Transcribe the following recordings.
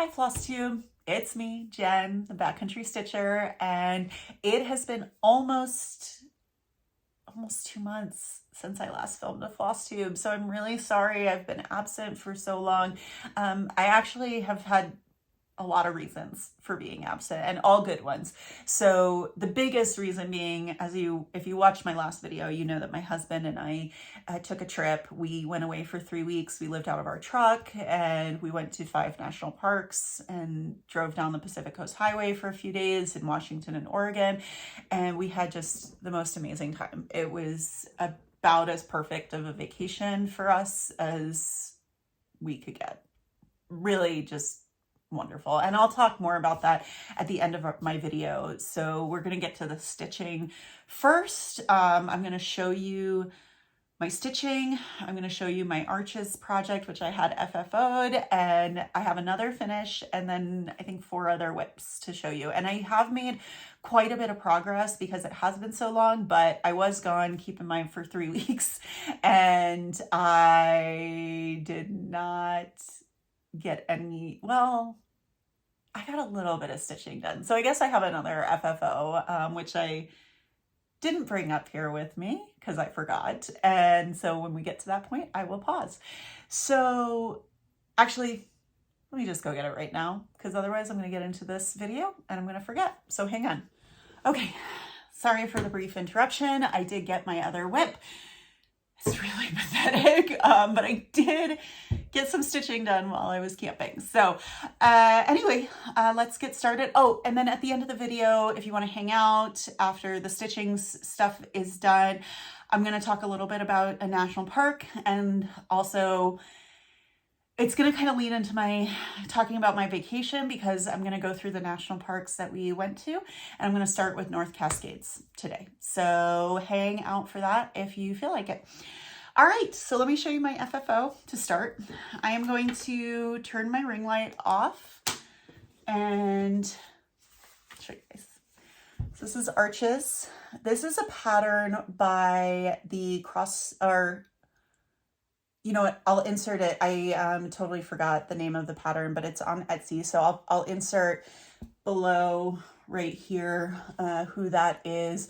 Hi Flosstube, it's me, Jen, the Backcountry Stitcher, and it has been almost 2 months since I last filmed a Flosstube, so I'm really sorry I've been absent for so long. I actually have had a lot of reasons for being absent, and all good ones. So the biggest reason being, if you watched my last video, you know that my husband and I took a trip. We went away for 3 weeks. We lived out of our truck and we went to 5 national parks and drove down the Pacific Coast Highway for a few days in Washington and Oregon. And we had just the most amazing time. It was about as perfect of a vacation for us as we could get. Really just wonderful. And I'll talk more about that at the end of my video. So we're going to get to the stitching first. I'm going to show you my stitching. I'm going to show you my arches project, which I had FFO'd, and I have another finish, and then I think 4 other whips to show you. And I have made quite a bit of progress because it has been so long, but I was gone, keep in mind, for 3 weeks, and I did not get any, well, I got a little bit of stitching done. So I guess I have another FFO, which I didn't bring up here with me because I forgot. And so when we get to that point, I will pause. So actually, let me just go get it right now, because otherwise I'm going to get into this video and I'm going to forget. So hang on. Okay. Sorry for the brief interruption. I did get my other whip. It's really pathetic, but I did get some stitching done while I was camping. So anyway, let's get started. Oh, and then at the end of the video, if you want to hang out after the stitching stuff is done, I'm going to talk a little bit about a national park, and also it's going to kind of lead into my talking about my vacation, because I'm going to go through the national parks that we went to, and I'm going to start with North Cascades today. So hang out for that if you feel like it. All right, so let me show you my FFO to start. I am going to turn my ring light off and show you guys. So this is arches. This is a pattern by the cross, or you know what, I'll insert it. I totally forgot the name of the pattern, but it's on Etsy. So I'll insert below right here who that is.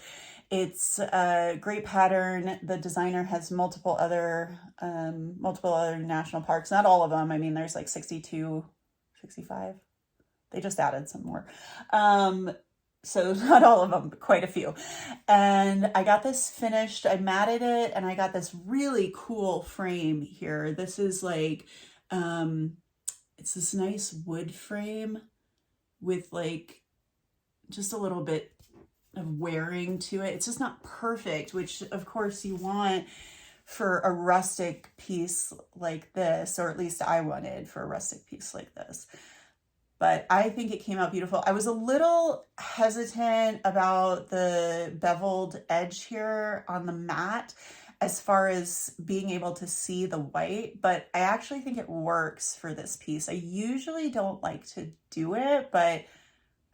It's a great pattern. The designer has multiple other national parks. Not all of them. I mean, there's like 62, 65. They just added some more. So not all of them, but quite a few. And I got this finished. I matted it, and I got this really cool frame here. This is like, it's this nice wood frame with like just a little bit of wearing to it. It's just not perfect, which of course you want for a rustic piece like this, or at least I wanted for a rustic piece like this. But I think it came out beautiful. I was a little hesitant about the beveled edge here on the mat as far as being able to see the white, but I actually think it works for this piece. I usually don't like to do it, but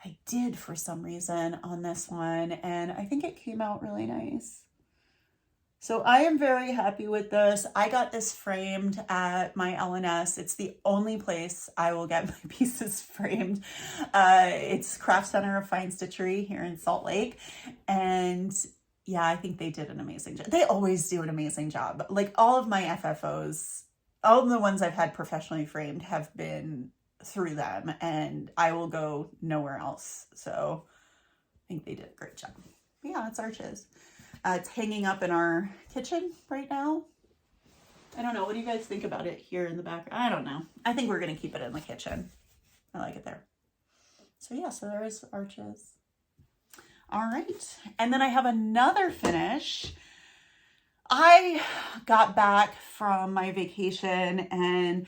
I did for some reason on this one, and I think it came out really nice. So I am very happy with this. I got this framed at my LNS. It's the only place I will get my pieces framed. It's Craft Center of Fine Stitchery here in Salt Lake. And yeah, I think they did an amazing job. They always do an amazing job. Like all of my FFOs, all of the ones I've had professionally framed have been through them, and I will go nowhere else. So I think they did a great job. But yeah, it's arches. It's hanging up in our kitchen right now. I don't know. What do you guys think about it here in the back? I don't know. I think we're going to keep it in the kitchen. I like it there. So yeah, so there is arches. All right. And then I have another finish. I got back from my vacation, and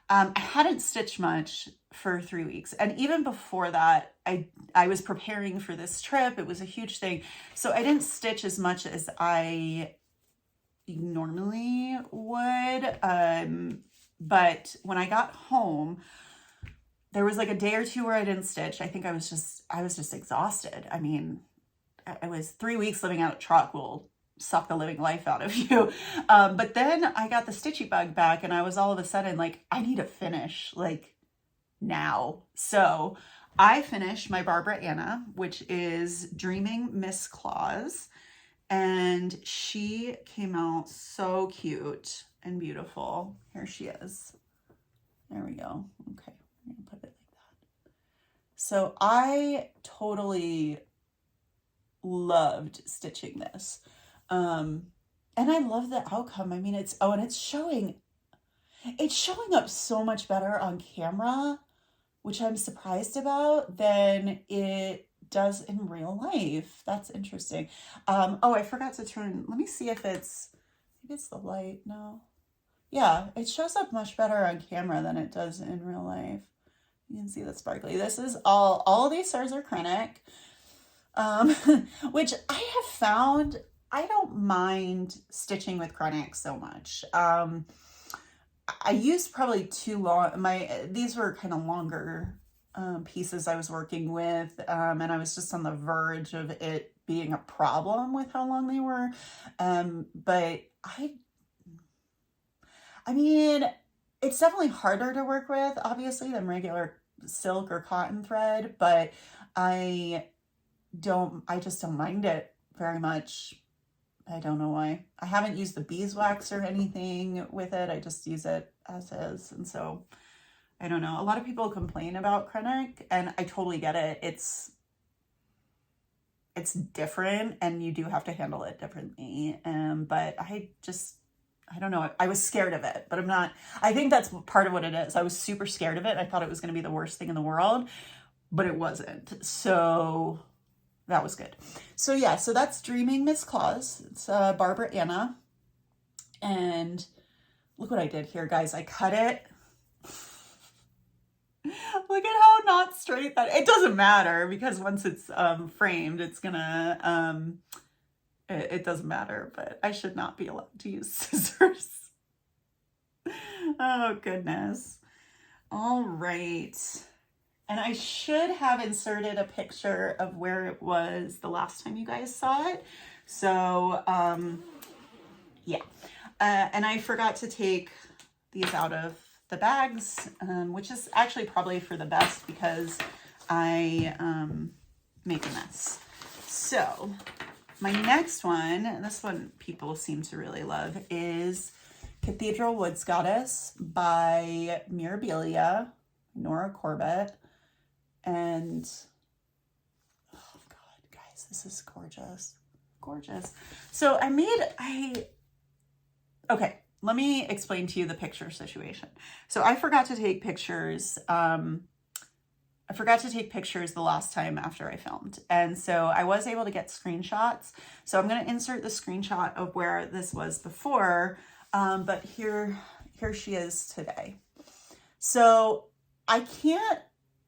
I hadn't stitched much for 3 weeks. And even before that, I was preparing for this trip. It was a huge thing. So I didn't stitch as much as I normally would. But when I got home, there was like a day or two where I didn't stitch. I think I was just exhausted. I mean, I was 3 weeks living out of truck will suck the living life out of you. But then I got the stitchy bug back, and I was all of a sudden like, I need a finish. Like, now. So I finished my Barbara Anna, which is Dreaming Miss Claus, and she came out so cute and beautiful. Here she is. There we go. Okay, I'm gonna put it like that. So I totally loved stitching this. And I love the outcome. I mean, and it's showing up so much better on camera, which I'm surprised about, than it does in real life. That's interesting. Oh, I forgot to turn, let me see if maybe it's the light. No. Yeah, it shows up much better on camera than it does in real life. You can see the sparkly. This is all of these stars are Krennic, which I have found I don't mind stitching with Krennic so much. I used probably too long. These were kind of longer pieces I was working with, and I was just on the verge of it being a problem with how long they were. But I mean, it's definitely harder to work with, obviously, than regular silk or cotton thread, but I just don't mind it very much. I don't know why. I haven't used the beeswax or anything with it. I just use it as is. And so, I don't know. A lot of people complain about Krennic, and I totally get it. It's different, and you do have to handle it differently. But I don't know. I was scared of it, but I'm not. I think that's part of what it is. I was super scared of it. I thought it was going to be the worst thing in the world, but it wasn't. So that was good. So yeah, so that's Dreaming Miss Claus. It's Barbara Anna. And look what I did here, guys. I cut it. Look at how not straight that, it doesn't matter because once it's framed, it's gonna, it doesn't matter, but I should not be allowed to use scissors. Oh, goodness. All right. And I should have inserted a picture of where it was the last time you guys saw it. So, yeah. And I forgot to take these out of the bags, which is actually probably for the best because I make a mess. So my next one, and this one people seem to really love, is Cathedral Woods Goddess by Mirabilia, Nora Corbett. And oh God, guys, this is gorgeous. Gorgeous. So okay, let me explain to you the picture situation. So I forgot to take pictures. I forgot to take pictures the last time after I filmed. And so I was able to get screenshots. So I'm going to insert the screenshot of where this was before. But here she is today. So I can't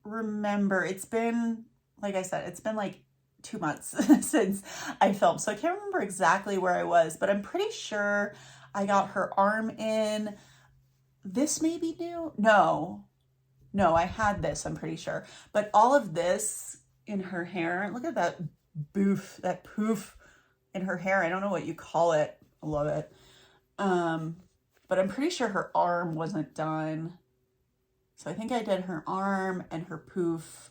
remember. It's been, like I said, it's been like 2 months since I filmed. So I can't remember exactly where I was, but I'm pretty sure I got her arm in. This may be new. No, I had this, I'm pretty sure. But all of this in her hair, look at that poof in her hair. I don't know what you call it. I love it. But I'm pretty sure her arm wasn't done. So I think I did her arm and her poof,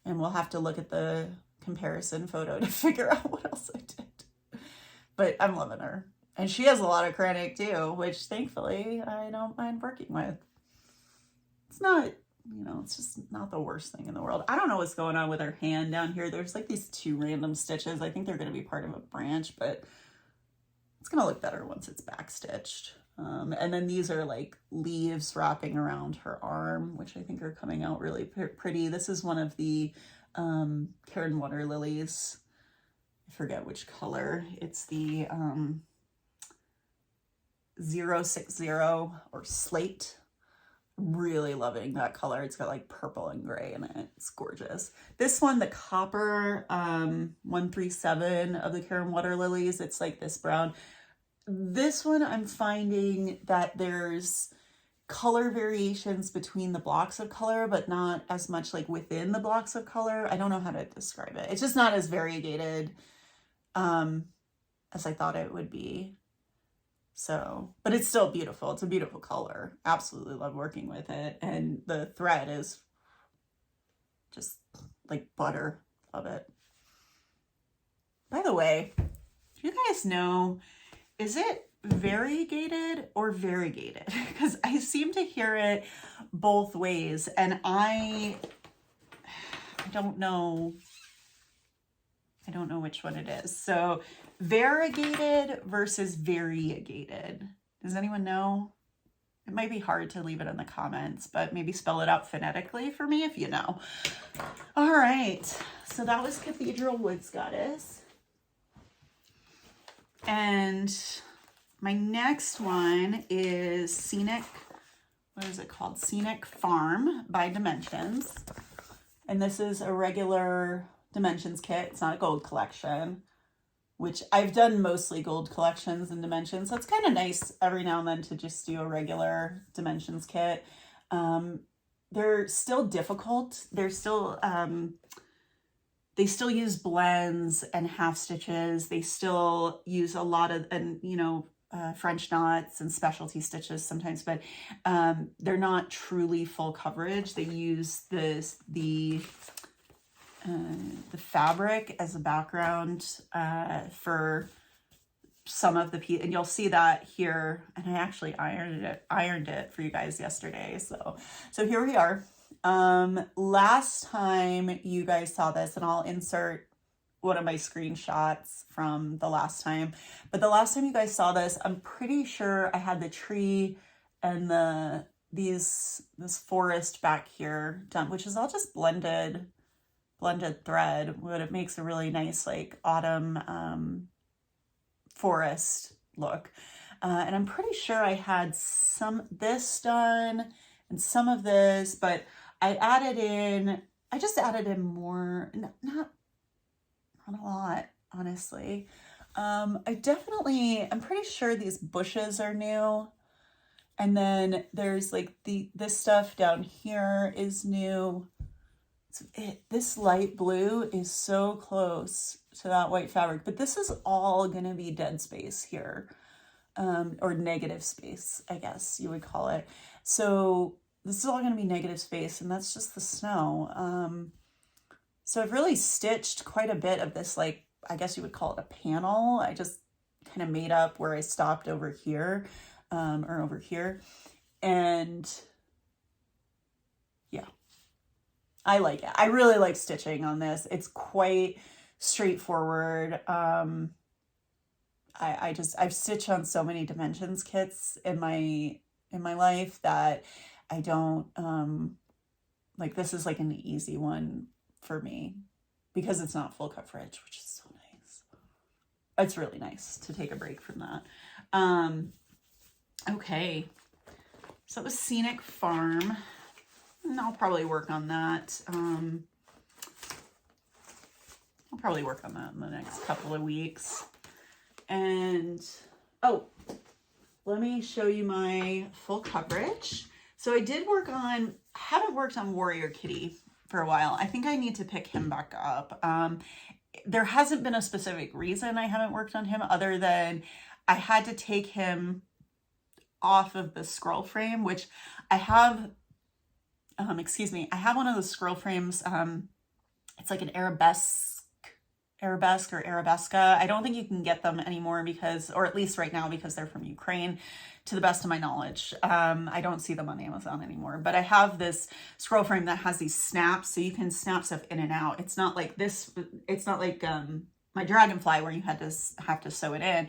and we'll have to look at the comparison photo to figure out what else I did. But I'm loving her. And she has a lot of Krennic too, which thankfully I don't mind working with. It's not, it's just not the worst thing in the world. I don't know what's going on with her hand down here. There's like these 2 random stitches. I think they're going to be part of a branch, but it's going to look better once it's back stitched. And then these are like leaves wrapping around her arm, which I think are coming out really pretty. This is one of the Karen water lilies. I forget which color. It's the 060 or slate. Really loving that color. It's got like purple and gray in it. It's gorgeous. This one, the copper 137 of the Karen water lilies, it's like this brown. This one, I'm finding that there's color variations between the blocks of color, but not as much like within the blocks of color. I don't know how to describe it. It's just not as variegated as I thought it would be. So, but it's still beautiful. It's a beautiful color. Absolutely love working with it. And the thread is just like butter. Love it. By the way, do you guys know, is it variegated or variegated? Because I seem to hear it both ways, and I don't know. I don't know which one it is. So variegated versus variegated. Does anyone know? It might be hard to leave it in the comments, but maybe spell it out phonetically for me if you know. All right. So that was Cathedral Woods Goddess. And my next one is Scenic. What is it called? Scenic Farm by Dimensions. And this is a regular Dimensions kit. It's not a gold collection, which I've done mostly gold collections and Dimensions. So it's kind of nice every now and then to just do a regular Dimensions kit. They're still difficult. They're still, they still use blends and half stitches. They still use a lot of, and French knots and specialty stitches sometimes, but they're not truly full coverage. They use the fabric as a background for some of the piece, and you'll see that here. And I actually ironed it for you guys yesterday. So here we are. Last time you guys saw this, and I'll insert one of my screenshots from the last time, but the last time you guys saw this, I'm pretty sure I had the tree and this forest back here done, which is all just blended thread, but it makes a really nice like autumn forest look. And I'm pretty sure I had this done and some of this, but I just added in more, not a lot, honestly. I'm pretty sure these bushes are new. And then there's like this stuff down here is new. This light blue is so close to that white fabric, but this is all going to be dead space here, or negative space, I guess you would call it. So this is all going to be negative space, and that's just the snow. So I've really stitched quite a bit of this, like, I guess you would call it a panel. I just kind of made up where I stopped over here, or over here. And yeah, I like it. I really like stitching on this. It's quite straightforward. I've stitched on so many Dimensions kits in my life that I don't, like, this is like an easy one for me because it's not full coverage, which is so nice. It's really nice to take a break from that. Okay. So it was Scenic Farm, and I'll probably work on that. I'll probably work on that in the next couple of weeks. And, oh, let me show you my full coverage. So I haven't worked on Warrior Kitty for a while. I think I need to pick him back up. There hasn't been a specific reason I haven't worked on him other than I had to take him off of the scroll frame, which I have, I have one of the scroll frames. It's like an arabesque or arabesca. I don't think you can get them anymore because, or at least right now, because they're from Ukraine, to the best of my knowledge. I don't see them on Amazon anymore, but I have this scroll frame that has these snaps, so you can snap stuff in and out. It's not like this. It's not like my dragonfly where you have to sew it in.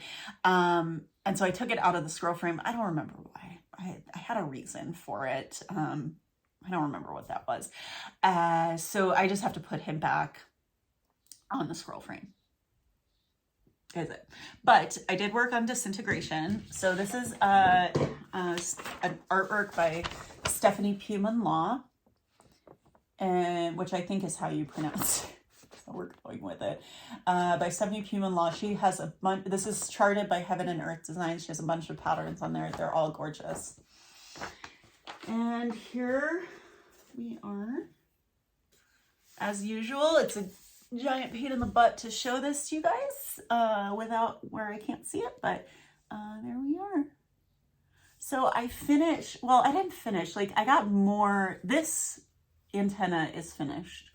And so I took it out of the scroll frame. I don't remember why. I had a reason for it. I don't remember what that was. So I just have to put him back on the scroll frame. Is it? But I did work on Disintegration. So this is an artwork by Stephanie Pui-Mun Law, and which I think is how you pronounce it. So we're going with it. By Stephanie Pui-Mun Law. She has a bunch. This is charted by Heaven and Earth Designs. She has a bunch of patterns on there. They're all gorgeous. And here we are. As usual, it's a giant pain in the butt to show this to you guys without where I can't see it, but There we are. So I finished, well, I didn't finish, like I got more, this antenna is finished.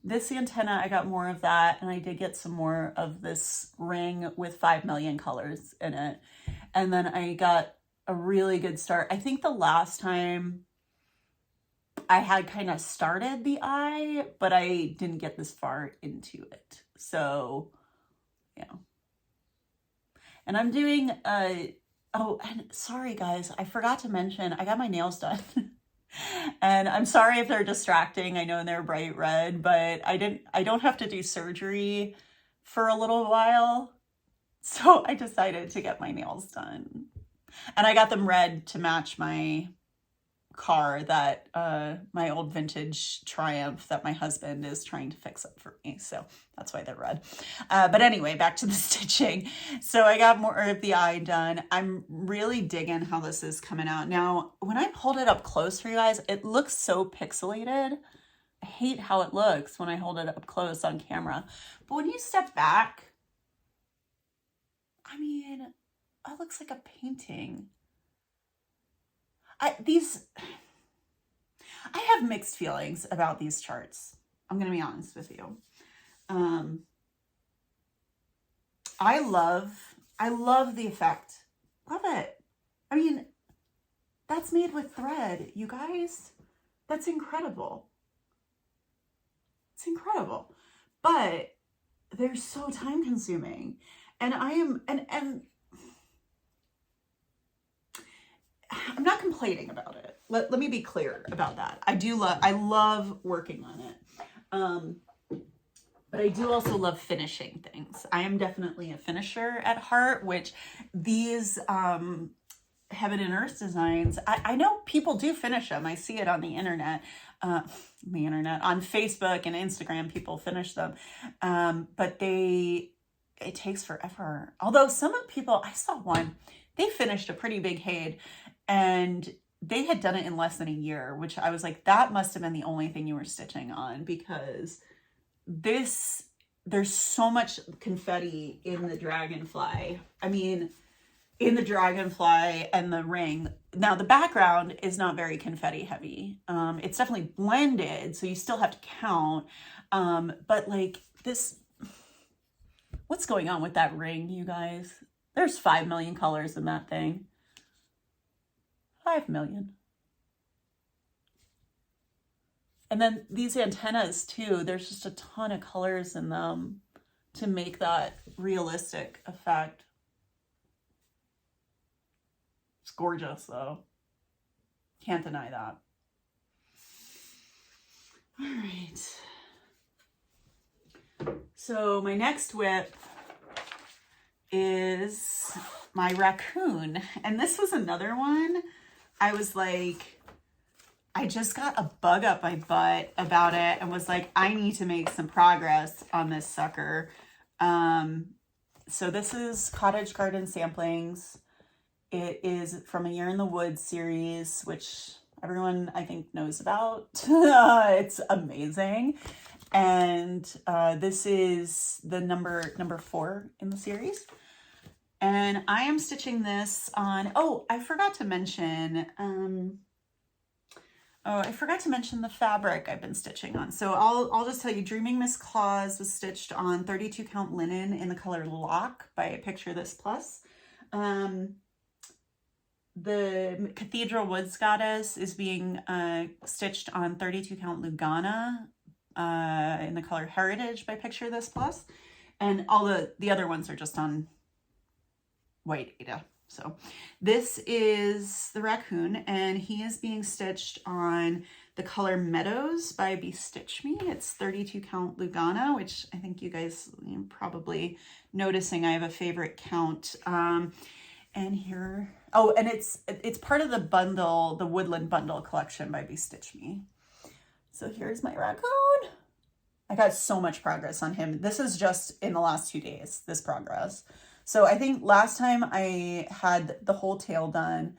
This antenna, I got more of that, and I did get some more of this ring with 5 million colors in it. And then I got a really good start. I think the last time I had kind of started the eye, but I didn't get this far into it. So, yeah. And I'm doing, oh, and sorry guys, I forgot to mention, I got my nails done. And I'm sorry if they're distracting. I know they're bright red, but I don't have to do surgery for a little while. So I decided to get my nails done. And I got them red to match my car, that my old vintage Triumph that my husband is trying to fix up for me. So that's why they're red. But anyway, back to the stitching. So I got more of the eye done. I'm really digging how this is coming out. Now, when I hold it up close for you guys, it looks so pixelated. I hate how it looks when I hold it up close on camera. But when you step back, I mean, it looks like a painting. I have mixed feelings about these charts. I'm going to be honest with you. I love the effect. Love it. I mean, that's made with thread, you guys. That's incredible. It's incredible. But they're so time consuming. And I'm not complaining about it. Let me be clear about that. I love working on it. But I do also love finishing things. I am definitely a finisher at heart, which these Heaven and Earth designs, I know people do finish them. I see it on the internet, on Facebook and Instagram, people finish them. But it takes forever. Although some of people, I saw one, they finished a pretty big HAED, and they had done it in less than a year, which I was like, that must have been the only thing you were stitching on, because there's so much confetti in the dragonfly. I mean, in the dragonfly and the ring. Now the background is not very confetti heavy. It's definitely blended, so you still have to count. But like this, what's going on with that ring, you guys? There's 5 million colors in that thing. 5 million. And then these antennas too, there's just a ton of colors in them to make that realistic effect. It's gorgeous though. Can't deny that. All right. So my next whip is my Raccoon. And this was another one. I was like, I just got a bug up my butt about it and was like, I need to make some progress on this sucker. So this is Cottage Garden Samplings. It is from a Year in the Woods series, which everyone I think knows about. It's amazing. And this is the number 4 in the series. And I am stitching this on, I forgot to mention, the fabric I've been stitching on. So I'll just tell you, Dreaming Miss Claus was stitched on 32 count linen in the color Lock by Picture This Plus. The Cathedral Woods Goddess is being stitched on 32 count Lugana in the color Heritage by Picture This Plus. And all the other ones are just on white Ada. So this is the Raccoon, and he is being stitched on the color Meadows by Be Stitch Me. It's 32 count Lugana, which I think you guys are probably noticing I have a favorite count. And here, and it's part of the bundle, the Woodland Bundle collection by Be Stitch Me. So here's my Raccoon. I got so much progress on him. This is just in the last 2 days, this progress. So I think last time I had the whole tail done,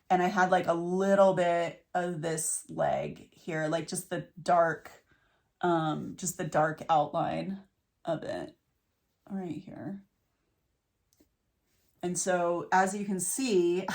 and I had like a little bit of this leg here, like just the dark outline of it right here. And so as you can see,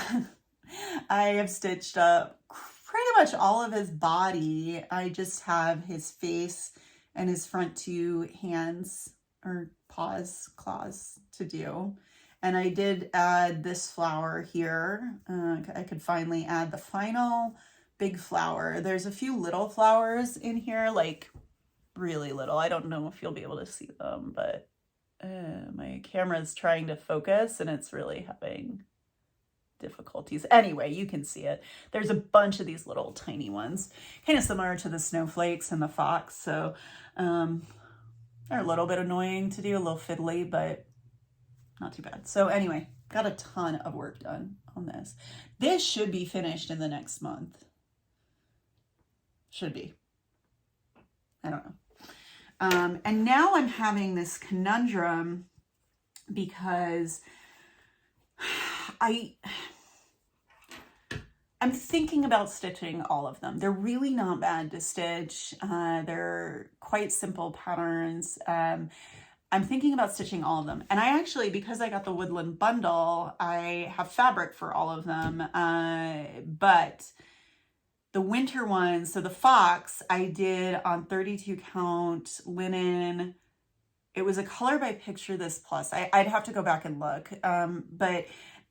I have stitched up pretty much all of his body. I just have his face and his front two hands or paws, claws to do. And I did add this flower here. I could finally add the final big flower. There's a few little flowers in here, like really little. I don't know if you'll be able to see them, but my camera's trying to focus and it's really having difficulties. Anyway, you can see it. There's a bunch of these little tiny ones, kind of similar to the snowflakes and the fox. So they're a little bit annoying to do, a little fiddly, but not too bad. So anyway, got a ton of work done on this. This should be finished in the next month. Should be. I don't know. And now I'm having this conundrum because I'm thinking about stitching all of them. They're really not bad to stitch. They're quite simple patterns. I'm thinking about stitching all of them. And I actually, because I got the woodland bundle, I have fabric for all of them. But the winter ones, so the fox, I did on 32 count linen. It was a color by Picture This Plus. I'd have to go back and look. But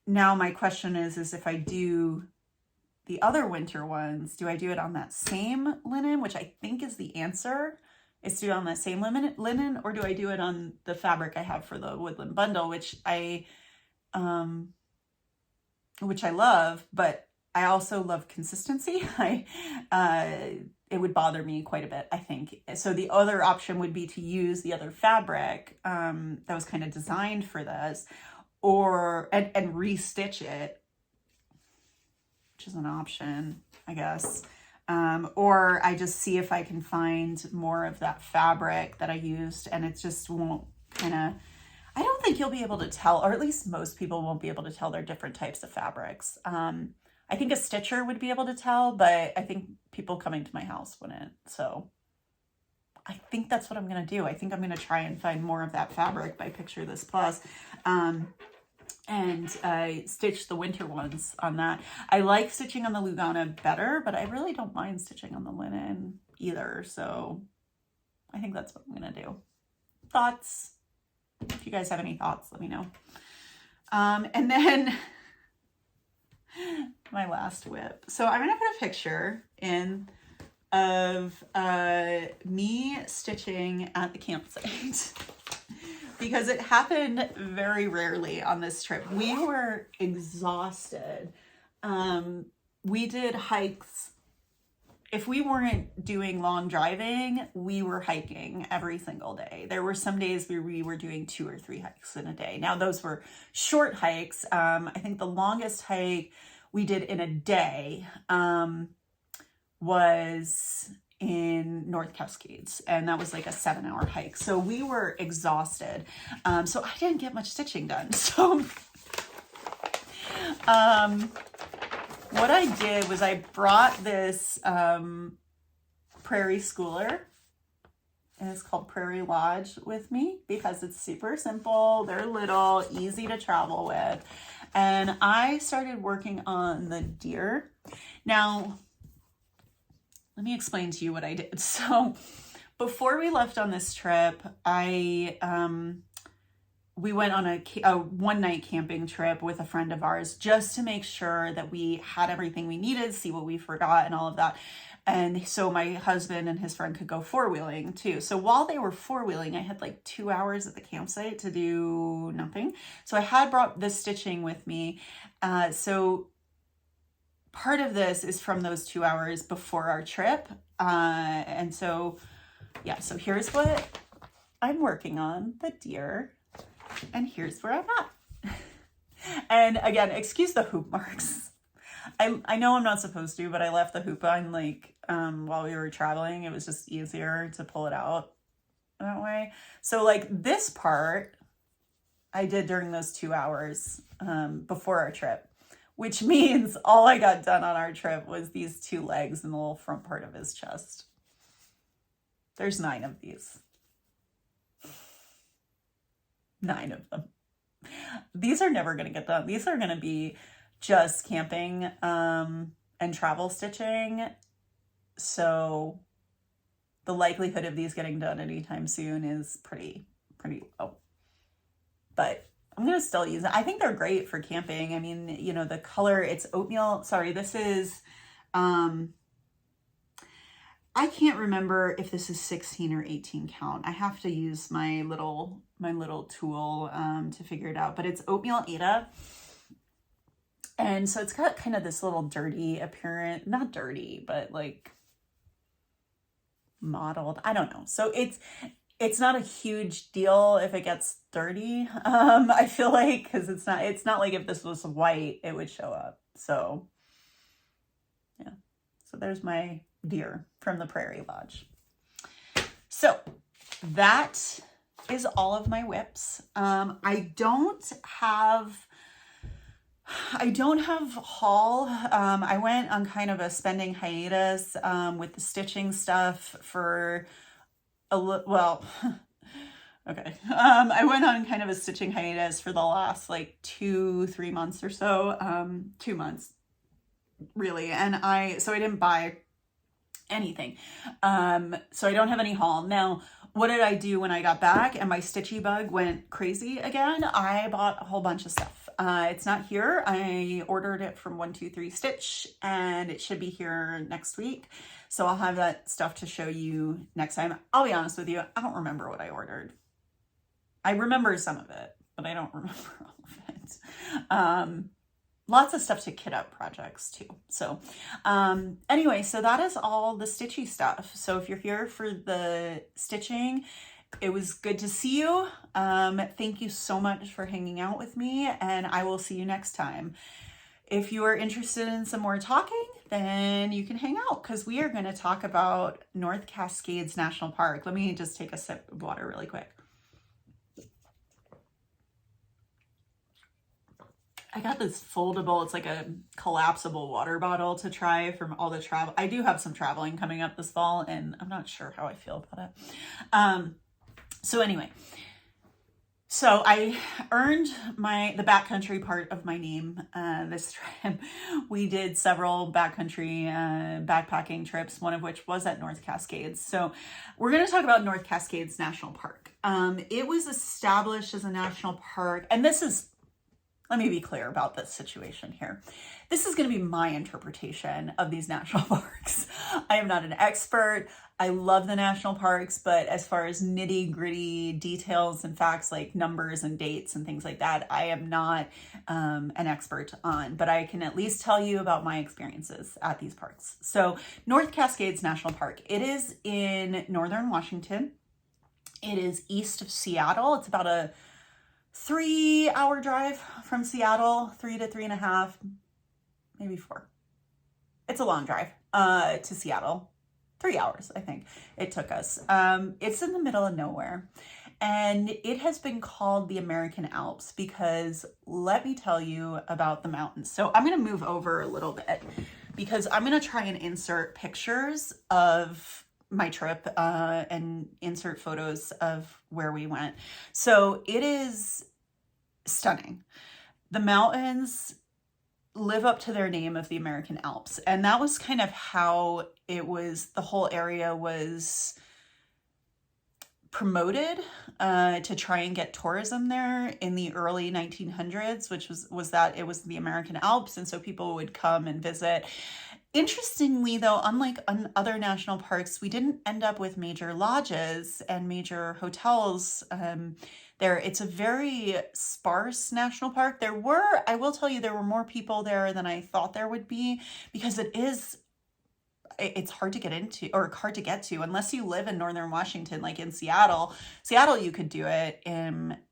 now my question is if I do the other winter ones, do I do it on that same linen, which I think is the answer, is to do it on that same linen, or do I do it on the fabric I have for the woodland bundle, which I love, but I also love consistency. It would bother me quite a bit, I think. So the other option would be to use the other fabric that was kind of designed for this, and restitch it, which is an option, I guess. Or I just see if I can find more of that fabric that I used, and it just won't I don't think you'll be able to tell, or at least most people won't be able to tell they're different types of fabrics. I think a stitcher would be able to tell, but I think people coming to my house wouldn't. So I think that's what I'm going to do. I think I'm going to try and find more of that fabric by Picture This Plus. And I stitched the winter ones on that. I like stitching on the Lugana better, but I really don't mind stitching on the linen either. So I think that's what I'm going to do. Thoughts? If you guys have any thoughts, let me know. And then my last whip. So I'm going to put a picture in of me stitching at the campsite. Because it happened very rarely on this trip. We were exhausted. We did hikes. If we weren't doing long driving, we were hiking every single day. There were some days where we were doing 2 or 3 hikes in a day. Now those were short hikes. I think the longest hike we did in a day was in North Cascades, and that was like a 7-hour hike. So we were exhausted. So I didn't get much stitching done. So what I did was I brought this Prairie Scooler, and it's called Prairie Lodge, with me because it's super simple. They're little, easy to travel with. And I started working on the deer. Now, let me explain to you what I did. So before we left on this trip, we went on a one-night camping trip with a friend of ours just to make sure that we had everything we needed, see what we forgot and all of that. And so my husband and his friend could go four-wheeling too. So while they were four-wheeling, I had like 2 hours at the campsite to do nothing. So I had brought this stitching with me. So part of this is from those 2 hours before our trip. And so, yeah, so here's what I'm working on, the deer, and here's where I'm at. And again, excuse the hoop marks. I know I'm not supposed to, but I left the hoop on like while we were traveling. It was just easier to pull it out that way. So like this part I did during those 2 hours before our trip, which means all I got done on our trip was these 2 legs and the little front part of his chest. There's 9 of these. 9 of them. These are never going to get done. These are going to be just camping and travel stitching. So the likelihood of these getting done anytime soon is pretty low. But I'm going to still use it. I think they're great for camping. I mean, you know, the color, it's oatmeal. Sorry, this is, I can't remember if this is 16 or 18 count. I have to use my little tool to figure it out, but it's oatmeal Ada. And so it's got kind of this little dirty appearance, not dirty, but like mottled. I don't know. So it's not a huge deal if it gets dirty. I feel like, because it's not like if this was white, it would show up. So yeah. So there's my deer from the Prairie Lodge. So that is all of my whips. I don't have haul. I went on kind of a spending hiatus with the stitching stuff for well, okay. I went on kind of a stitching hiatus for the last like 2-3 months or so, 2 months really. And so I didn't buy anything. So I don't have any haul. Now, what did I do when I got back and my stitchy bug went crazy again? I bought a whole bunch of stuff. It's not here. I ordered it from 123 Stitch and it should be here next week. So I'll have that stuff to show you next time. I'll be honest with you, I don't remember what I ordered. I remember some of it, but I don't remember all of it. Lots of stuff to kit up projects too. So anyway, so that is all the stitchy stuff. So if you're here for the stitching, it was good to see you. Thank you so much for hanging out with me, and I will see you next time. If you are interested in some more talking, then you can hang out, because we are going to talk about North Cascades National Park. Let me just take a sip of water really quick. I got this foldable, it's like a collapsible water bottle to try from all the travel. I do have some traveling coming up this fall, and I'm not sure how I feel about it. So anyway, so I earned the backcountry part of my name this trip. We did several backcountry backpacking trips, one of which was at North Cascades. So we're going to talk about North Cascades National Park. It was established as a national park, and let me be clear about this situation here. This is going to be my interpretation of these national parks. I am not an expert. I love the national parks, but as far as nitty gritty details and facts like numbers and dates and things like that, I am not an expert on, but I can at least tell you about my experiences at these parks. So North Cascades National Park, it is in northern Washington. It is east of Seattle. It's about a 3-hour drive from Seattle, 3 to 3.5, maybe 4. It's a long drive to Seattle. 3 hours, I think it took us. It's in the middle of nowhere, and it has been called the American Alps because let me tell you about the mountains. So I'm going to move over a little bit because I'm going to try and insert pictures of my trip and insert photos of where we went. So it is stunning. The mountains live up to their name of the American Alps, and that was kind of how the whole area was promoted to try and get tourism there in the early 1900s, which was that it was the American Alps, and so people would come and visit. Interestingly, though, unlike other national parks, we didn't end up with major lodges and major hotels there. It's a very sparse national park. I will tell you, there were more people there than I thought there would be, because it's hard to get into, or hard to get to, unless you live in northern Washington, like in Seattle. Seattle, you could do it,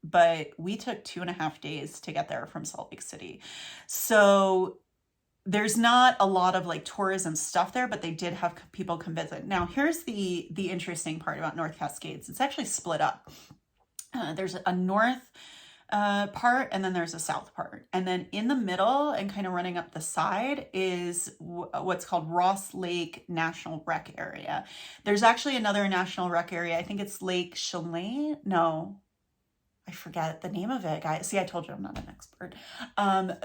but we took 2.5 days to get there from Salt Lake City. So there's not a lot of like tourism stuff there, but they did have people come visit. Now, here's the interesting part about North Cascades. It's actually split up. There's a north part, and then there's a south part. And then in the middle and kind of running up the side is what's called Ross Lake National Rec Area. There's actually another national rec area. I think it's Lake Chelan. No, I forget the name of it, guys. See, I told you I'm not an expert.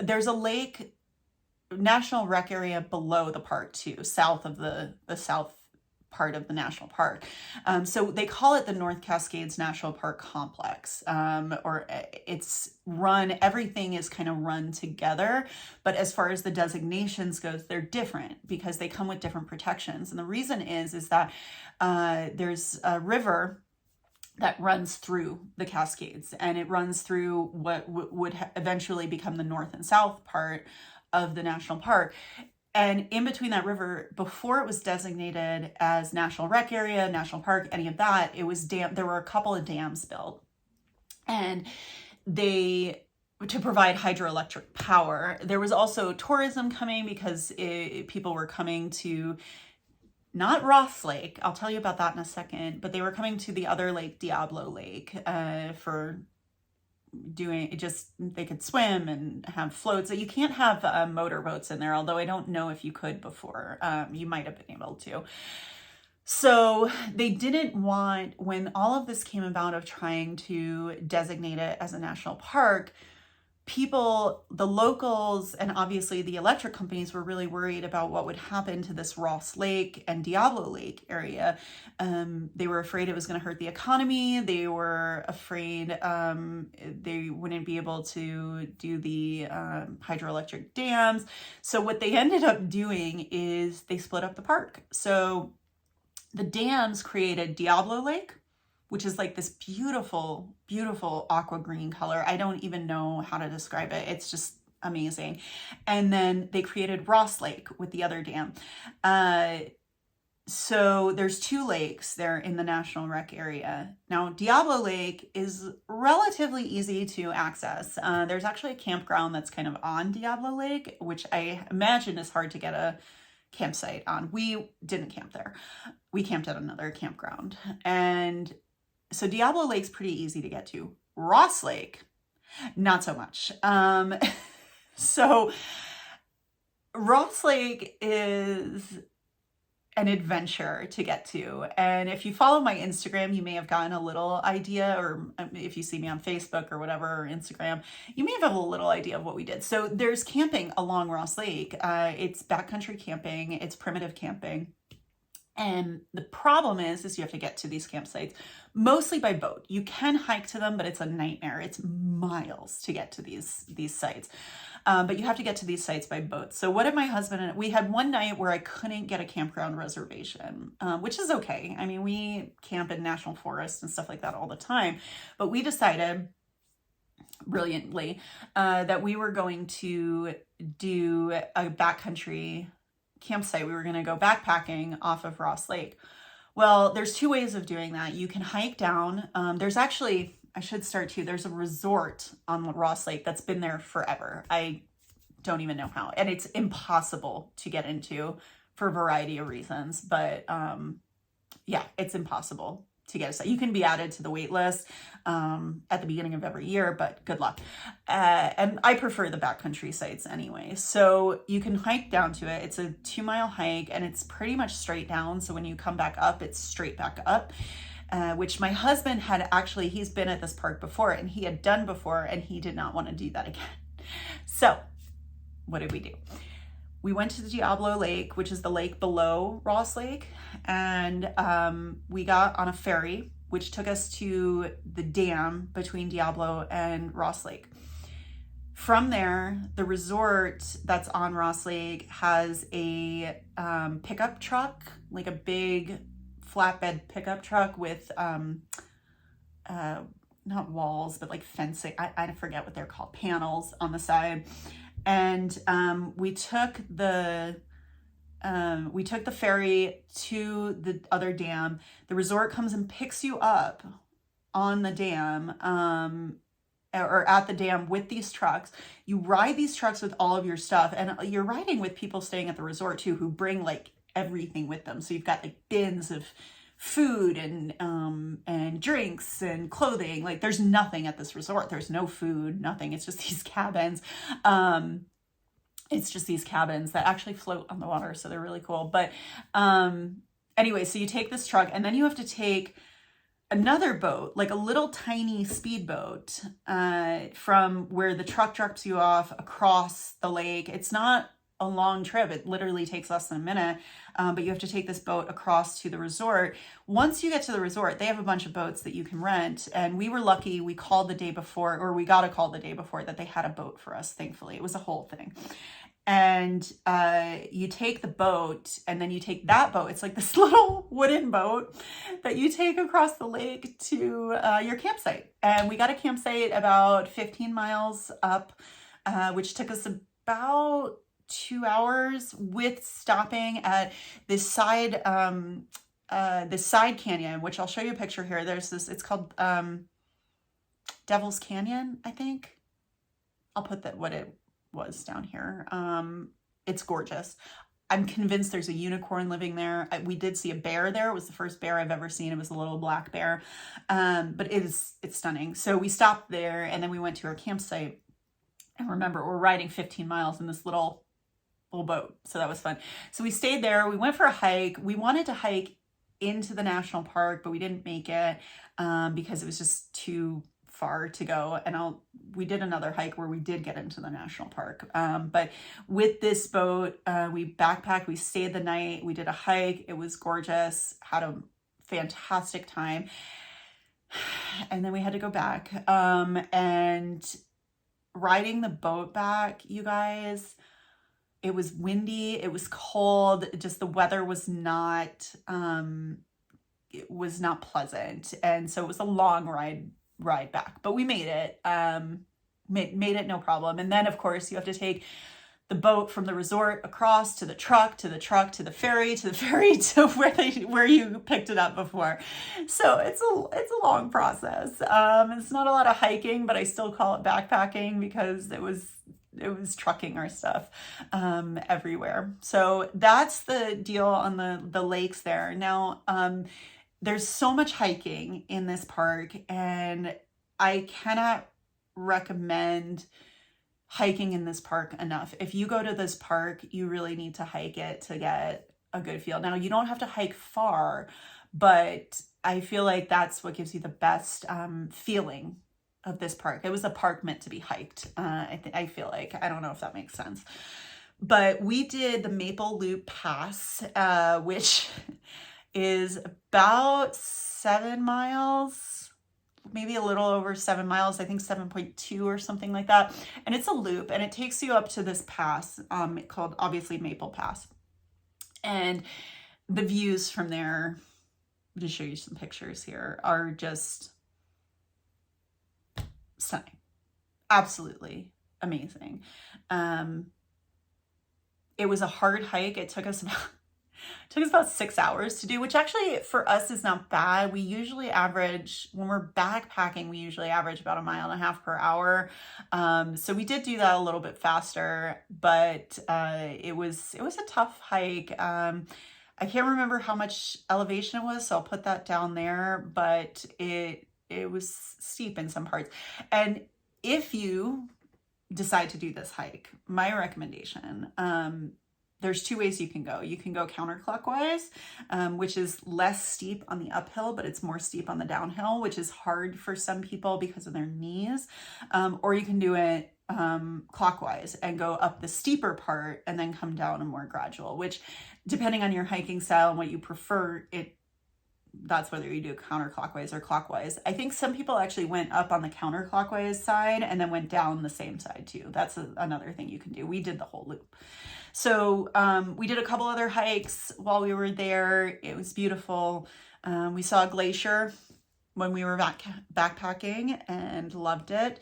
There's a lake, national rec area below the park too, south of the south part of the national park. So they call it the North Cascades National Park Complex, or it's run, everything is kind of run together. But as far as the designations goes, they're different because they come with different protections. And the reason is that there's a river that runs through the Cascades, and it runs through what would eventually become the north and south part of the national park. And in between that river, before it was designated as national rec area, national park, any of that, it was there were a couple of dams built, and to provide hydroelectric power. There was also tourism coming because people were coming to, not Ross Lake, I'll tell you about that in a second, but they were coming to the other lake, Diablo Lake, for doing just, they could swim and have floats. You can't have motor boats in there, although I don't know if you could before. You might have been able to. So they didn't want, when all of this came about of trying to designate it as a national park, people, the locals, and obviously the electric companies were really worried about what would happen to this Ross Lake and Diablo Lake area. They were afraid it was going to hurt the economy. They were afraid they wouldn't be able to do the hydroelectric dams. So what they ended up doing is they split up the park. So the dams created Diablo Lake, which is like this beautiful, beautiful aqua green color. I don't even know how to describe it. It's just amazing. And then they created Ross Lake with the other dam. So there's two lakes there in the National Rec area. Now, Diablo Lake is relatively easy to access. There's actually a campground that's kind of on Diablo Lake, which I imagine is hard to get a campsite on. We didn't camp there. We camped at another campground. And so Diablo Lake's pretty easy to get to. Ross Lake, not so much. So Ross Lake is an adventure to get to. And if you follow my Instagram, you may have gotten a little idea, or if you see me on Facebook or whatever, or Instagram, you may have a little idea of what we did. So there's camping along Ross Lake. It's backcountry camping. It's primitive camping. And the problem is you have to get to these campsites mostly by boat. You can hike to them, but it's a nightmare. It's miles to get to these sites. But you have to get to these sites by boat. So what did my husband and we had one night where I couldn't get a campground reservation, which is okay. I mean, we camp in national forests and stuff like that all the time, but we decided brilliantly that we were going to do a backcountry campsite. We were going to go backpacking off of Ross Lake. Well, there's two ways of doing that. You can hike down. There's actually, I should start too, there's a resort on Ross Lake that's been there forever. I don't even know how. And it's impossible to get into for a variety of reasons. But yeah, it's impossible to get a site. You can be added to the wait list at the beginning of every year, but good luck. And I prefer the backcountry sites anyway. So you can hike down to it. It's a 2-mile hike and it's pretty much straight down. So when you come back up, it's straight back up, which my husband had actually, he's been at this park before and he had done before and he did not want to do that again. So what did we do? We went to the Diablo Lake, which is the lake below Ross Lake, and we got on a ferry, which took us to the dam between Diablo and Ross Lake. From there, the resort that's on Ross Lake has a pickup truck, like a big flatbed pickup truck with not walls, but like fencing. I forget what they're called, panels on the side. And we took the ferry to the other dam. The resort comes and picks you up on the dam, or at the dam with these trucks. You ride these trucks with all of your stuff, and you're riding with people staying at the resort too, who bring like everything with them. So you've got like bins of food and drinks and clothing. Like there's nothing at this resort. There's no food, nothing. It's just these cabins. It's just these cabins that actually float on the water. So they're really cool. But anyway, so you take this truck and then you have to take another boat, like a little tiny speedboat, from where the truck drops you off across the lake. It's not a long trip. It literally takes less than a minute, but you have to take this boat across to the resort. Once you get to the resort, they have a bunch of boats that you can rent. And we were lucky. We called the day before, or we got a call the day before that they had a boat for us, thankfully. It was a whole thing. And you take the boat, and then you take that boat. It's like this little wooden boat that you take across the lake to your campsite. And we got a campsite about 15 miles up, which took us about 2 hours, with stopping at this side canyon, which I'll show you a picture here. There's this, it's called Devil's Canyon, I think. I'll put that what it was down here. It's gorgeous. I'm convinced there's a unicorn living there. We did see a bear there. It was the first bear I've ever seen. It was a little black bear. But it's stunning. So we stopped there, and then we went to our campsite. And remember, we're riding 15 miles in this little boat. So that was fun. So we stayed there. We went for a hike. We wanted to hike into the national park, but we didn't make it because it was just too far to go. And we did another hike where we did get into the national park. But with this boat, we backpacked, we stayed the night, we did a hike. It was gorgeous, had a fantastic time. And then we had to go back. And riding the boat back, you guys, it was windy, it was cold, just the weather was not, it was not pleasant. And so it was a long ride back, but we made it, made it no problem. And then of course you have to take the boat from the resort across to the truck, to the ferry, to where you picked it up before. So it's a long process. It's not a lot of hiking, but I still call it backpacking because it was trucking our stuff everywhere. So that's the deal on the lakes there. Now, there's so much hiking in this park, and I cannot recommend hiking in this park enough. If you go to this park, you really need to hike it to get a good feel. Now, you don't have to hike far, but I feel like that's what gives you the best feeling of this park. It was a park meant to be hiked. I feel like, I don't know if that makes sense. But we did the Maple Loop Pass, which is about 7 miles, maybe a little over 7 miles, I think 7.2 or something like that. And it's a loop, and it takes you up to this pass called, obviously, Maple Pass. And the views from there, to show you some pictures here, are just stunning. Absolutely amazing. It was a hard hike. It took us about 6 hours to do, which actually for us is not bad. We usually average, when we're backpacking, we usually average about 1.5 miles per hour. So we did do that a little bit faster, but it was a tough hike. I can't remember how much elevation it was, so I'll put that down there, but it was steep in some parts. And if you decide to do this hike, my recommendation, there's 2 ways you can go. You can go counterclockwise, which is less steep on the uphill, but it's more steep on the downhill, which is hard for some people because of their knees. Or you can do it clockwise and go up the steeper part and then come down a more gradual, which, depending on your hiking style and what you prefer, that's whether you do counterclockwise or clockwise. I think some people actually went up on the counterclockwise side and then went down the same side too. That's another thing you can do. We did the whole loop. So we did a couple other hikes while we were there. It was beautiful. We saw a glacier when we were backpacking and loved it.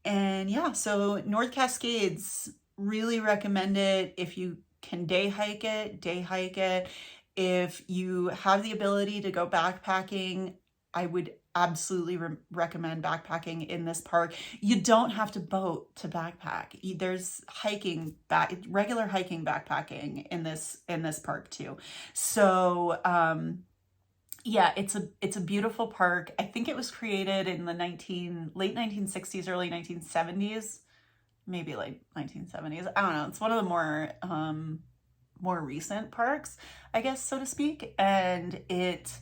And yeah, so North Cascades, really recommend it. If you can day hike it. If you have the ability to go backpacking, I would absolutely recommend backpacking in this park. You don't have to boat to backpack. There's regular hiking backpacking in this park too. So yeah, it's a beautiful park. I think it was created in the late 1960s, early 1970s, maybe late 1970s. I don't know. It's one of the more recent parks, I guess, so to speak. And it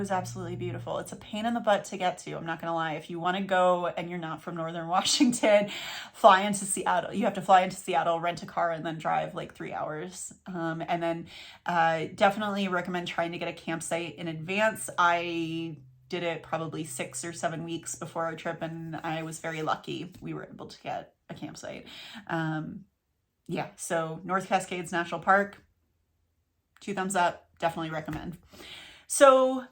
was absolutely beautiful. It's a pain in the butt to get to, I'm not gonna lie. If you want to go and you're not from Northern Washington, fly into Seattle. You have to fly into Seattle, rent a car, and then drive like 3 hours. And then definitely recommend trying to get a campsite in advance. I did it probably 6 or 7 weeks before our trip, and I was very lucky. We were able to get a campsite. Yeah, so North Cascades National Park, 2 thumbs up, definitely recommend. So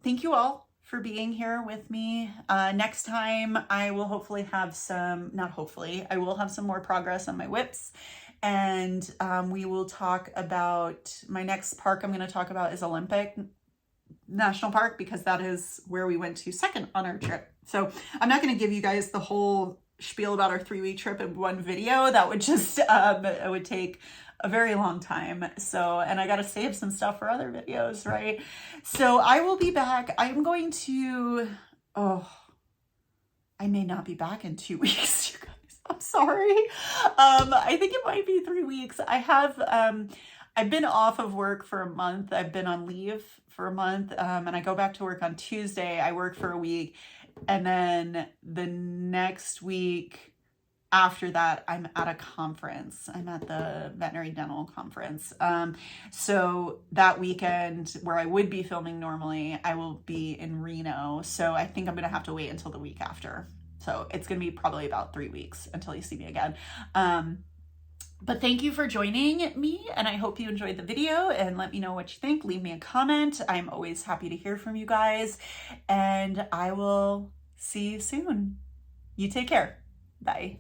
thank you all for being here with me. Next time I will hopefully have some, not hopefully, I will have some more progress on my whips, and we will talk about my next park I'm going to talk about is Olympic National Park, because that is where we went to second on our trip. So I'm not going to give you guys the whole spiel about our 3-week trip in one video. That would just, it would take a very long time. So, and I got to save some stuff for other videos, right? So I will be back. I'm going to, I may not be back in 2 weeks, you guys. I'm sorry. I think it might be 3 weeks. I have, I've been off of work for a month. I've been on leave for a month. And I go back to work on Tuesday. I work for a week. And then the next week after that, I'm at a conference. I'm at the veterinary dental conference. So that weekend where I would be filming normally, I will be in Reno. So I think I'm going to have to wait until the week after. So it's going to be probably about 3 weeks until you see me again. But thank you for joining me, and I hope you enjoyed the video, and let me know what you think. Leave me a comment. I'm always happy to hear from you guys, and I will see you soon. You take care. Bye.